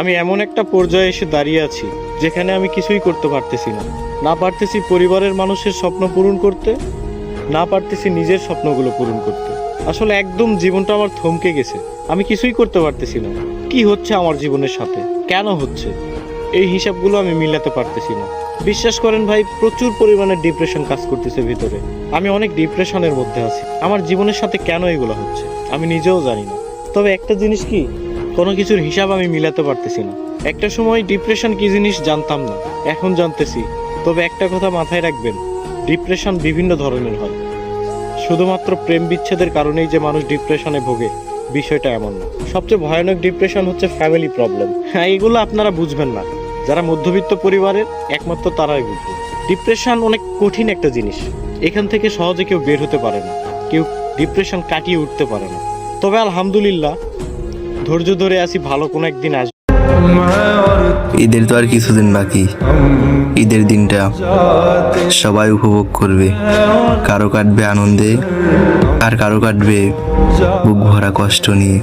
আমি এমন একটা পর্যায়ে এসে দাঁড়িয়ে আছি যেখানে আমি কিছুই করতে পারতেছি না। না পারতেছি পরিবারের মানুষের স্বপ্ন পূরণ করতে, না পারতেছি নিজের স্বপ্নগুলো পূরণ করতে। আসলে একদম জীবনটা আমার থমকে গেছে। আমি কিছুই করতে পারতেছি না। কি হচ্ছে আমার জীবনের সাথে, কেন হচ্ছে, এই হিসাবগুলো আমি মিলাতে পারতেছি না। বিশ্বাস করেন ভাই, প্রচুর পরিমাণে ডিপ্রেশন কাজ করতেছে ভিতরে। আমি অনেক ডিপ্রেশনের মধ্যে আছি। আমার জীবনের সাথে কেন এগুলো হচ্ছে আমি নিজেও জানি না। তবে একটা জিনিস কি, কোনো কিছুর হিসাব আমি মিলাতে পারতেছি না। একটা সময় ডিপ্রেশন কি জিনিস জানতাম না, এখন জানতেছি। তবে একটা কথা মাথায় রাখবেন, ডিপ্রেশন বিভিন্ন ধরনের হয়। শুধুমাত্র প্রেম বিচ্ছেদের কারণেই যে মানুষ ডিপ্রেশনে ভোগে, বিষয়টা এমন না। সবচেয়ে ভয়ানক ডিপ্রেশন হচ্ছে ফ্যামিলি প্রবলেম। হ্যাঁ, এগুলো আপনারা বুঝবেন না। যারা মধ্যবিত্ত পরিবারের, একমাত্র তারাই বুঝবে। ডিপ্রেশন অনেক কঠিন একটা জিনিস। এখান থেকে সহজে কেউ বের হতে পারে না, কেউ ডিপ্রেশন কাটিয়ে উঠতে পারে না। তবে আলহামদুলিল্লাহ, ধৈর্য ধরে আছি, ভালো কোনো একদিন আসবে। ঈদের তো আর কিছুদিন বাকি। ঈদের দিনটা সবাই উপভোগ করবে। কারো কাটবে আনন্দে, আর কারো কাটবে বুক ভরা কষ্ট নিয়ে।